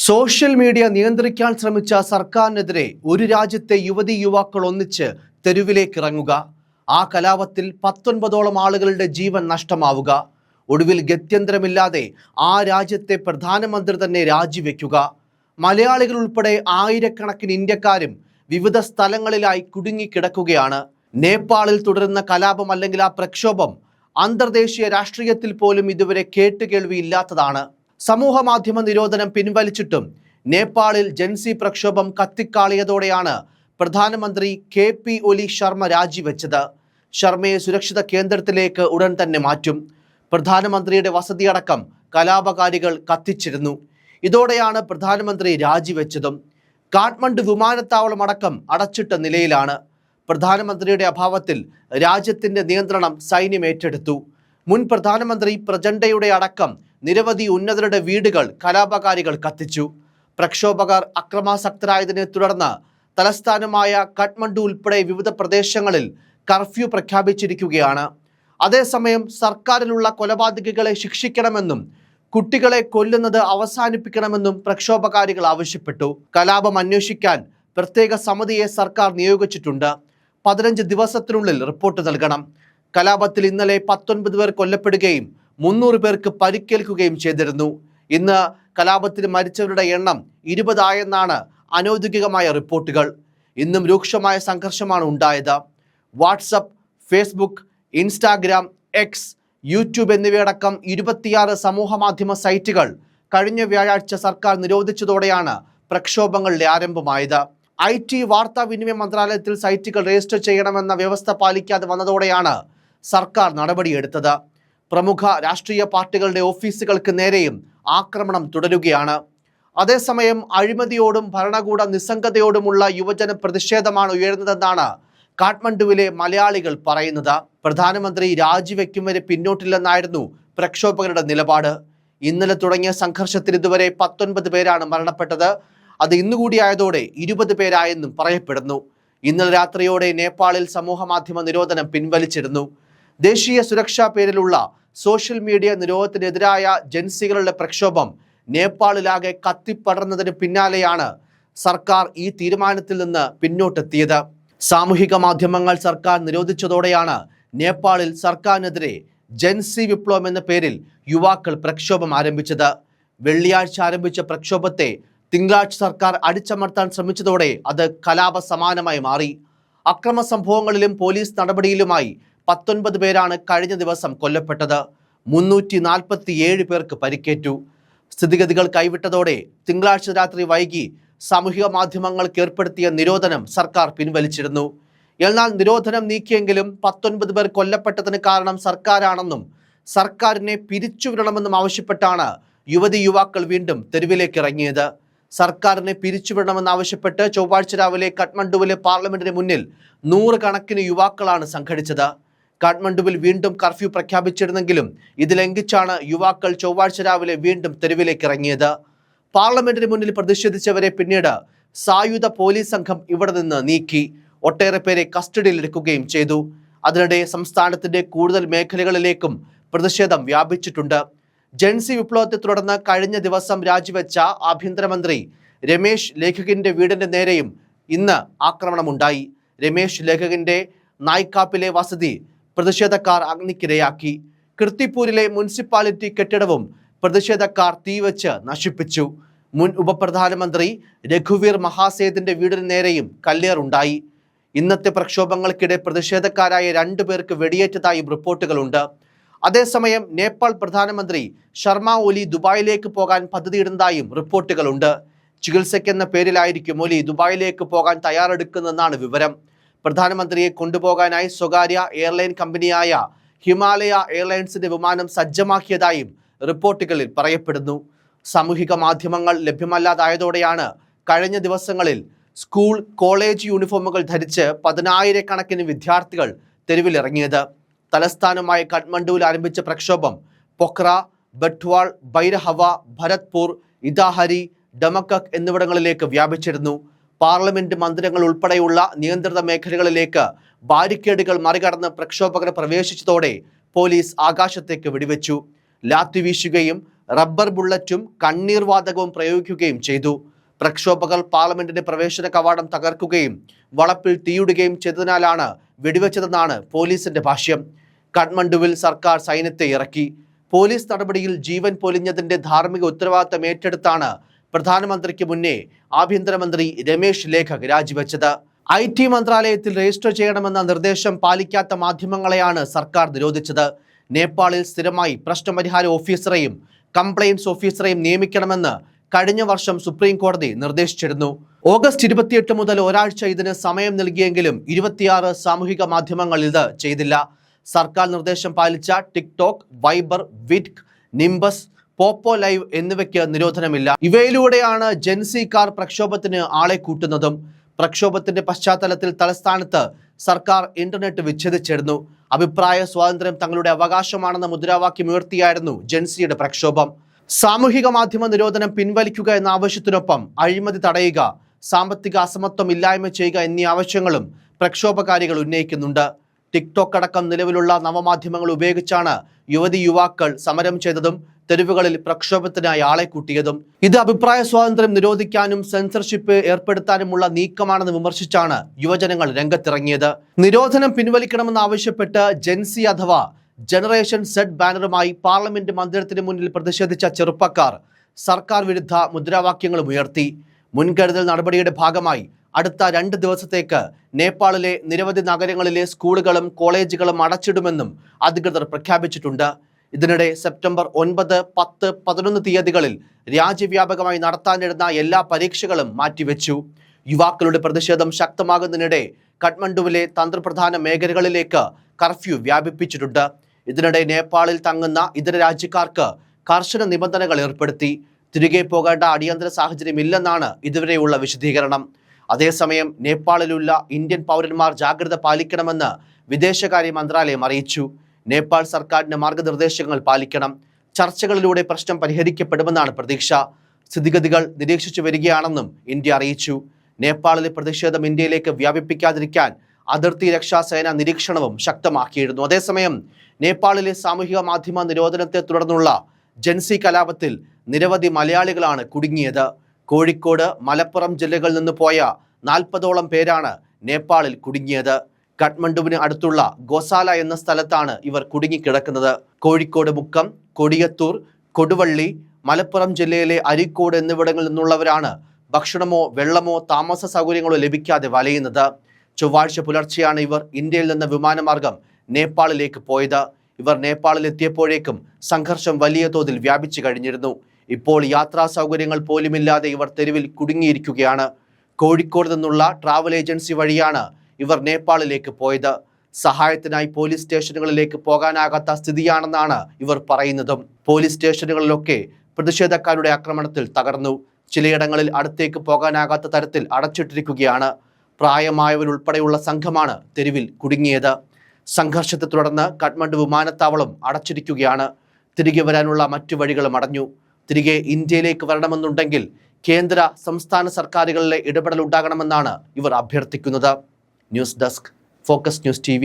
Social media നിയന്ത്രിക്കാൻ ശ്രമിച്ച സർക്കാരിനെതിരെ ഒരു രാജ്യത്തെ യുവതി യുവാക്കൾ ഒന്നിച്ച് തെരുവിലേക്ക് ഇറങ്ങുക. ആ കലാപത്തിൽ 19ഓളം ആളുകളുടെ ജീവൻ നഷ്ടമാവുക. ഒടുവിൽ ഗത്യന്തരമില്ലാതെ ആ രാജ്യത്തെ പ്രധാനമന്ത്രി തന്നെ രാജിവെക്കുക. മലയാളികൾ ഉൾപ്പെടെ ആയിരക്കണക്കിന് ഇന്ത്യക്കാരും വിവിധ സ്ഥലങ്ങളിലായി കുടുങ്ങിക്കിടക്കുകയാണ്. നേപ്പാളിൽ തുടരുന്ന കലാപം അല്ലെങ്കിൽ ആ പ്രക്ഷോഭം അന്തർദേശീയ രാഷ്ട്രീയത്തിൽ പോലും ഇതുവരെ കേട്ടുകേൾവിയില്ലാത്തതാണ്. സമൂഹ മാധ്യമ നിരോധനം പിൻവലിച്ചിട്ടും നേപ്പാളിൽ ജൻസി പ്രക്ഷോഭം കത്തിക്കാളിയതോടെയാണ് പ്രധാനമന്ത്രി KP ഒലി ശർമ്മ രാജിവെച്ചത്. ശർമ്മയെ സുരക്ഷിത കേന്ദ്രത്തിലേക്ക് ഉടൻ തന്നെ മാറ്റും. പ്രധാനമന്ത്രിയുടെ വസതിയടക്കം കലാപകാരികൾ കത്തിച്ചിരുന്നു. ഇതോടെയാണ് പ്രധാനമന്ത്രി രാജിവെച്ചതും. കാഠ്മണ്ഡു വിമാനത്താവളം അടക്കം അടച്ചിട്ട നിലയിലാണ്. പ്രധാനമന്ത്രിയുടെ അഭാവത്തിൽ രാജ്യത്തിന്റെ നിയന്ത്രണം സൈന്യം ഏറ്റെടുത്തു. മുൻ പ്രധാനമന്ത്രി പ്രചണ്ഡയുടെ അടക്കം നിരവധി ഉന്നതരുടെ വീടുകൾ കലാപകാരികൾ കത്തിച്ചു. പ്രക്ഷോഭകർ അക്രമാസക്തരായതിനെ തുടർന്ന് തലസ്ഥാനമായ കാഠ്മണ്ഡു ഉൾപ്പെടെ വിവിധ പ്രദേശങ്ങളിൽ കർഫ്യൂ പ്രഖ്യാപിച്ചിരിക്കുകയാണ്. അതേസമയം സർക്കാരിലുള്ള കൊലപാതകികളെ ശിക്ഷിക്കണമെന്നും കുട്ടികളെ കൊല്ലുന്നത് അവസാനിപ്പിക്കണമെന്നും പ്രക്ഷോഭകാരികൾ ആവശ്യപ്പെട്ടു. കലാപം അന്വേഷിക്കാൻ പ്രത്യേക സമിതിയെ സർക്കാർ നിയോഗിച്ചിട്ടുണ്ട്. 15 ദിവസത്തിനുള്ളിൽ റിപ്പോർട്ട് നൽകണം. കലാപത്തിൽ ഇന്നലെ 19 പേർ കൊല്ലപ്പെടുകയും 300 പേർക്ക് പരിക്കേൽക്കുകയും ചെയ്തിരുന്നു. ഇന്ന് കലാപത്തിൽ മരിച്ചവരുടെ എണ്ണം 20 ആയെന്നാണ് അനൗദ്യോഗികമായ റിപ്പോർട്ടുകൾ. ഇന്നും രൂക്ഷമായ സംഘർഷമാണ് ഉണ്ടായത്. WhatsApp, Facebook, Instagram, X, YouTube എന്നിവയടക്കം 26 സമൂഹ മാധ്യമ സൈറ്റുകൾ കഴിഞ്ഞ വ്യാഴാഴ്ച സർക്കാർ നിരോധിച്ചതോടെയാണ് പ്രക്ഷോഭങ്ങളുടെ ആരംഭമായത്. IT വാർത്താവിനിമയ മന്ത്രാലയത്തിൽ സൈറ്റുകൾ രജിസ്റ്റർ ചെയ്യണമെന്ന വ്യവസ്ഥ പാലിക്കാതെ വന്നതോടെയാണ് സർക്കാർ നടപടിയെടുത്തത്. പ്രമുഖ രാഷ്ട്രീയ പാർട്ടികളുടെ ഓഫീസുകൾക്ക് നേരെയും ആക്രമണം തുടരുകയാണ്. അതേസമയം അഴിമതിയോടും ഭരണകൂട നിസ്സംഗതയോടുമുള്ള യുവജന പ്രതിഷേധമാണ് ഉയർന്നതെന്നാണ് കാഠ്മണ്ഡുവിലെ മലയാളികൾ പറയുന്നത്. പ്രധാനമന്ത്രി രാജിവെക്കും വരെ പിന്നോട്ടില്ലെന്നായിരുന്നു പ്രക്ഷോഭകരുടെ നിലപാട്. ഇന്നലെ തുടങ്ങിയ സംഘർഷത്തിൽ ഇതുവരെ 19 പേരാണ് മരണപ്പെട്ടത്. അത് ഇന്നുകൂടിയായതോടെ 20 പേരായെന്നും പറയപ്പെടുന്നു. ഇന്നലെ രാത്രിയോടെ നേപ്പാളിൽ സമൂഹ മാധ്യമ നിരോധനം പിൻവലിച്ചിരുന്നു. ദേശീയ സുരക്ഷാ പേരിലുള്ള സോഷ്യൽ മീഡിയ നിരോധനത്തിനെതിരായ ജൻസികളുടെ പ്രക്ഷോഭം നേപ്പാളിലാകെ കത്തിപ്പടർന്നതിന് പിന്നാലെയാണ് സർക്കാർ ഈ തീരുമാനത്തിൽ നിന്ന് പിന്നോട്ടെത്തിയത്. സാമൂഹിക മാധ്യമങ്ങൾ സർക്കാർ നിരോധിച്ചതോടെയാണ് നേപ്പാളിൽ സർക്കാരിനെതിരെ ജൻസി വിപ്ലവം എന്ന പേരിൽ യുവാക്കൾ പ്രക്ഷോഭം ആരംഭിച്ചത്. വെള്ളിയാഴ്ച ആരംഭിച്ച പ്രക്ഷോഭത്തെ തിങ്കളാഴ്ച സർക്കാർ അടിച്ചമർത്താൻ ശ്രമിച്ചതോടെ അത് കലാപ സമാനമായി മാറി. അക്രമ സംഭവങ്ങളിലും പോലീസ് നടപടിയിലുമായി 19 പേരാണ് കഴിഞ്ഞ ദിവസം കൊല്ലപ്പെട്ടത്. 347 പേർക്ക് പരിക്കേറ്റു. സ്ഥിതിഗതികൾ കൈവിട്ടതോടെ തിങ്കളാഴ്ച രാത്രി വൈകി സാമൂഹിക മാധ്യമങ്ങൾക്ക് ഏർപ്പെടുത്തിയ നിരോധനം സർക്കാർ പിൻവലിച്ചിരുന്നു. എന്നാൽ നിരോധനം നീക്കിയെങ്കിലും 19 പേർ കൊല്ലപ്പെട്ടതിന് കാരണം സർക്കാരാണെന്നും സർക്കാരിനെ പിരിച്ചുവിടണമെന്നും ആവശ്യപ്പെട്ടാണ് യുവതി യുവാക്കൾ വീണ്ടും തെരുവിലേക്ക് ഇറങ്ങിയത്. സർക്കാരിനെ പിരിച്ചുവിടണമെന്നാവശ്യപ്പെട്ട് ചൊവ്വാഴ്ച രാവിലെ കാഠ്മണ്ഡുവിലെ പാർലമെന്റിന് മുന്നിൽ 100 കണക്കിന് യുവാക്കളാണ് സംഘടിച്ചത്. കാഠ്മണ്ഡുവിൽ വീണ്ടും കർഫ്യൂ പ്രഖ്യാപിച്ചിരുന്നെങ്കിലും ഇത് ലംഘിച്ചാണ് യുവാക്കൾ ചൊവ്വാഴ്ച രാവിലെ വീണ്ടും തെരുവിലേക്ക് ഇറങ്ങിയത്. പാർലമെന്റിന് മുന്നിൽ പ്രതിഷേധിച്ചവരെ പിന്നീട് സായുധ പോലീസ് സംഘം ഇവിടെ നിന്ന് നീക്കി. ഒട്ടേറെ പേരെ കസ്റ്റഡിയിൽ എടുക്കുകയും ചെയ്തു. അതിനിടെ സംസ്ഥാനത്തിന്റെ കൂടുതൽ മേഖലകളിലേക്കും പ്രതിഷേധം വ്യാപിച്ചിട്ടുണ്ട്. ജൻസി വിപ്ലവത്തെ തുടർന്ന് കഴിഞ്ഞ ദിവസം രാജിവെച്ച ആഭ്യന്തരമന്ത്രി രമേശ് ലേഖകിന്റെ വീടിന്റെ നേരെയും ഇന്ന് ആക്രമണമുണ്ടായി. രമേശ് ലേഖകിന്റെ നായ്ക്കാപ്പിലെ വസതി പ്രതിഷേധക്കാർ അഗ്നിക്കിരയാക്കി. കൃത്തിപ്പൂരിലെ മുനിസിപ്പാലിറ്റി കെട്ടിടവും പ്രതിഷേധക്കാർ തീവച്ച് നശിപ്പിച്ചു. മുൻ ഉപപ്രധാനമന്ത്രി രഘുവീർ മഹാസേതിന്റെ വീടിന് നേരെയും കല്ലേറുണ്ടായി. ഇന്നത്തെ പ്രക്ഷോഭങ്ങൾക്കിടെ പ്രതിഷേധക്കാരായ 2 പേർക്ക് വെടിയേറ്റതായും റിപ്പോർട്ടുകളുണ്ട്. അതേസമയം നേപ്പാൾ പ്രധാനമന്ത്രി ശർമ്മ ഒലി ദുബായിലേക്ക് പോകാൻ പദ്ധതിയിടുന്നതായും റിപ്പോർട്ടുകളുണ്ട്. ചികിത്സയ്ക്കെന്ന പേരിലായിരിക്കും ഒലി ദുബായിലേക്ക് പോകാൻ തയ്യാറെടുക്കുന്നതെന്നാണ് വിവരം. പ്രധാനമന്ത്രിയെ കൊണ്ടുപോകാനായി സ്വകാര്യ എയർലൈൻ കമ്പനിയായ ഹിമാലയ എയർലൈൻസിന്റെ വിമാനം സജ്ജമാക്കിയതായും റിപ്പോർട്ടുകളിൽ പറയപ്പെടുന്നു. സാമൂഹിക മാധ്യമങ്ങൾ ലഭ്യമല്ലാതായതോടെയാണ് കഴിഞ്ഞ ദിവസങ്ങളിൽ സ്കൂൾ, കോളേജ് യൂണിഫോമുകൾ ധരിച്ച് 10,000 കണക്കിന് വിദ്യാർത്ഥികൾ തെരുവിലിറങ്ങിയത്. തലസ്ഥാനമായ കാഠ്മണ്ഡുവിൽ ആരംഭിച്ച പ്രക്ഷോഭം പൊഖ്ര, ബട്വാൾ, ഭൈരഹവ, ഭരത്പൂർ, ഇതാഹരി, ഡമക്കക് എന്നിവിടങ്ങളിലേക്ക് വ്യാപിച്ചിരുന്നു. പാർലമെന്റ് മന്ദിരങ്ങൾ ഉൾപ്പെടെയുള്ള നിയന്ത്രിത മേഖലകളിലേക്ക് ബാരിക്കേഡുകൾ മറികടന്ന് പ്രക്ഷോഭകർ പ്രവേശിച്ചതോടെ പോലീസ് ആകാശത്തേക്ക് വെടിവെച്ചു. ലാത്തി വീശുകയും റബ്ബർ ബുള്ളറ്റും കണ്ണീർ വാതകവും പ്രയോഗിക്കുകയും ചെയ്തു. പ്രക്ഷോഭകർ പാർലമെന്റിന്റെ പ്രവേശന കവാടം തകർക്കുകയും വളപ്പിൽ തീയിടുകയും ചെയ്തതിനാലാണ് വെടിവെച്ചതെന്നാണ് പോലീസിന്റെ ഭാഷ്യം. കാഠ്മണ്ഡുവിൽ സർക്കാർ സൈന്യത്തെ ഇറക്കി. പോലീസ് നടപടിയിൽ ജീവൻ പൊലിഞ്ഞതിന്റെ ധാർമ്മിക ഉത്തരവാദിത്തം ഏറ്റെടുത്താണ് പ്രധാനമന്ത്രിക്ക് മുന്നേ ആഭ്യന്തരമന്ത്രി രമേശ് ലേഖക് രാജിവെച്ചത്. IT മന്ത്രാലയത്തിൽ രജിസ്റ്റർ ചെയ്യണമെന്ന നിർദ്ദേശം പാലിക്കാത്ത മാധ്യമങ്ങളെയാണ് സർക്കാർ നിരോധിച്ചത്. നേപ്പാളിൽ സ്ഥിരമായി പ്രശ്നപരിഹാര ഓഫീസറെയും കംപ്ലയിൻസ് ഓഫീസറെയും നിയമിക്കണമെന്ന് കഴിഞ്ഞ വർഷം സുപ്രീം കോടതി നിർദ്ദേശിച്ചിരുന്നു. ഓഗസ്റ്റ് 28 മുതൽ ഒരാഴ്ച ഇതിന് സമയം നൽകിയെങ്കിലും 26 സാമൂഹിക മാധ്യമങ്ങൾ ഇത് ചെയ്തില്ല. സർക്കാർ നിർദ്ദേശം പാലിച്ച ടിക്ടോക്ക്, വൈബർ, വിറ്റ്, നിംബസ്, പോപ്പോ ലൈവ് എന്നിവയ്ക്ക് നിരോധനമില്ല. ഇവയിലൂടെയാണ് ജെൻസിക്കാർ പ്രക്ഷോഭത്തിന് ആളെ കൂട്ടുന്നതും. പ്രക്ഷോഭത്തിന്റെ പശ്ചാത്തലത്തിൽ തലസ്ഥാനത്ത് സർക്കാർ ഇന്റർനെറ്റ് വിച്ഛേദിച്ചിരുന്നു. അഭിപ്രായ സ്വാതന്ത്ര്യം തങ്ങളുടെ അവകാശമാണെന്ന മുദ്രാവാക്യം ഉയർത്തിയായിരുന്നു ജെൻസിയുടെ പ്രക്ഷോഭം. സാമൂഹിക മാധ്യമ നിരോധനം പിൻവലിക്കുക എന്ന ആവശ്യത്തിനൊപ്പം അഴിമതി തടയുക, സാമ്പത്തിക അസമത്വം ഇല്ലായ്മ ചെയ്യുക എന്നീ ആവശ്യങ്ങളും പ്രക്ഷോഭകാരികൾ ഉന്നയിക്കുന്നുണ്ട്. ടിക്ടോക്ക് അടക്കം നിലവിലുള്ള നവമാധ്യമങ്ങൾ ഉപയോഗിച്ചാണ് യുവാക്കൾ സമരം ചെയ്തതും തെരുവുകളിൽ പ്രക്ഷോഭത്തിനായി ആളെ കൂട്ടിയതും. ഇത് അഭിപ്രായ സ്വാതന്ത്ര്യം നിരോധിക്കാനും സെൻസർഷിപ്പ് ഏർപ്പെടുത്താനുമുള്ള നീക്കമാണെന്ന് വിമർശിച്ചാണ് യുവജനങ്ങൾ രംഗത്തിറങ്ങിയത്. നിരോധനം പിൻവലിക്കണമെന്നാവശ്യപ്പെട്ട് ജെൻസി അഥവാ ജനറേഷൻ സെഡ് ബാനറുമായി പാർലമെന്റ് മന്ദിരത്തിന് മുന്നിൽ പ്രതിഷേധിച്ച ചെറുപ്പക്കാർ സർക്കാർ വിരുദ്ധ മുദ്രാവാക്യങ്ങളും ഉയർത്തി. മുൻകരുതൽ നടപടിയുടെ ഭാഗമായി അടുത്ത 2 ദിവസത്തേക്ക് നേപ്പാളിലെ നിരവധി നഗരങ്ങളിലെ സ്കൂളുകളും കോളേജുകളും അടച്ചിടുമെന്നും അധികൃതർ പ്രഖ്യാപിച്ചിട്ടുണ്ട്. ഇതിനിടെ സെപ്റ്റംബർ 9, 10, 11 തീയതികളിൽ രാജ്യവ്യാപകമായി നടത്താനിരുന്ന എല്ലാ പരീക്ഷകളും മാറ്റിവെച്ചു. യുവാക്കളുടെ പ്രതിഷേധം ശക്തമാകുന്നതിനിടെ കാഠ്മണ്ഡുവിലെ തന്ത്രപ്രധാന മേഖലകളിലേക്ക് കർഫ്യൂ വ്യാപിപ്പിച്ചിട്ടുണ്ട്. ഇതിനിടെ നേപ്പാളിൽ തങ്ങുന്ന ഇതര രാജ്യക്കാർക്ക് കർശന നിബന്ധനകൾ ഏർപ്പെടുത്തി. തിരികെ പോകേണ്ട അടിയന്തര സാഹചര്യമില്ലെന്നാണ് ഇതുവരെയുള്ള വിശദീകരണം. അതേസമയം നേപ്പാളിലുള്ള ഇന്ത്യൻ പൗരന്മാർ ജാഗ്രത പാലിക്കണമെന്ന് വിദേശകാര്യ മന്ത്രാലയം അറിയിച്ചു. നേപ്പാൾ സർക്കാരിന്റെ മാർഗനിർദ്ദേശങ്ങൾ പാലിക്കണം. ചർച്ചകളിലൂടെ പ്രശ്നം പരിഹരിക്കപ്പെടുമെന്നാണ് പ്രതീക്ഷ. സ്ഥിതിഗതികൾ നിരീക്ഷിച്ചു വരികയാണെന്നും ഇന്ത്യ അറിയിച്ചു. നേപ്പാളിലെ പ്രതിഷേധം ഇന്ത്യയിലേക്ക് വ്യാപിപ്പിക്കാതിരിക്കാൻ അതിർത്തി രക്ഷാസേന നിരീക്ഷണവും ശക്തമാക്കിയിരുന്നു. അതേസമയം നേപ്പാളിലെ സാമൂഹിക മാധ്യമ നിരോധനത്തെ തുടർന്നുള്ള ജെൻസി കലാപത്തിൽ നിരവധി മലയാളികളാണ് കുടുങ്ങിയത്. കോഴിക്കോട്, മലപ്പുറം ജില്ലകളിൽ നിന്ന് പോയ 40ഓളം പേരാണ് നേപ്പാളിൽ കുടുങ്ങിയത്. കാഠ്മണ്ഡുവിന് അടുത്തുള്ള ഗോസാല എന്ന സ്ഥലത്താണ് ഇവർ കുടുങ്ങിക്കിടക്കുന്നത്. കോഴിക്കോട് മുക്കം, കൊടിയത്തൂർ, കൊടുവള്ളി, മലപ്പുറം ജില്ലയിലെ അരീക്കോട് എന്നിവിടങ്ങളിൽ നിന്നുള്ളവരാണ് ഭക്ഷണമോ വെള്ളമോ താമസ സൗകര്യങ്ങളോ ലഭിക്കാതെ വലയുന്നത്. ചൊവ്വാഴ്ച പുലർച്ചെയാണ് ഇവർ ഇന്ത്യയിൽ നിന്ന് വിമാനമാർഗം നേപ്പാളിലേക്ക് പോയത്. ഇവർ നേപ്പാളിൽ എത്തിയപ്പോഴേക്കും സംഘർഷം വലിയ തോതിൽ വ്യാപിച്ചു കഴിഞ്ഞിരുന്നു. ഇപ്പോൾ യാത്രാ സൗകര്യങ്ങൾ പോലുമില്ലാതെ ഇവർ തെരുവിൽ കുടുങ്ങിയിരിക്കുകയാണ്. കോഴിക്കോട് നിന്നുള്ള ട്രാവൽ ഏജൻസി വഴിയാണ് ഇവർ നേപ്പാളിലേക്ക് പോയത്. സഹായത്തിനായി പോലീസ് സ്റ്റേഷനുകളിലേക്ക് പോകാനാകാത്ത സ്ഥിതിയാണെന്നാണ് ഇവർ പറയുന്നതും. പോലീസ് സ്റ്റേഷനുകളിലൊക്കെ പ്രതിഷേധക്കാരുടെ ആക്രമണത്തിൽ തകർന്നു. ചിലയിടങ്ങളിൽ അടുത്തേക്ക് പോകാനാകാത്ത തരത്തിൽ അടച്ചിട്ടിരിക്കുകയാണ്. പ്രായമായവരുൾപ്പെടെയുള്ള സംഘമാണ് തെരുവിൽ കുടുങ്ങിയത്. സംഘർഷത്തെ തുടർന്ന് കാഠ്മണ്ഡു വിമാനത്താവളം അടച്ചിരിക്കുകയാണ്. തിരികെ വരാനുള്ള മറ്റു വഴികളും അടഞ്ഞു. തിരികെ ഇന്ത്യയിലേക്ക് വരണമെന്നുണ്ടെങ്കിൽ കേന്ദ്ര സംസ്ഥാന സർക്കാരുകളിലെ ഇടപെടൽ ഉണ്ടാകണമെന്നാണ് ഇവർ അഭ്യർത്ഥിക്കുന്നത്. News desk, Focus News TV.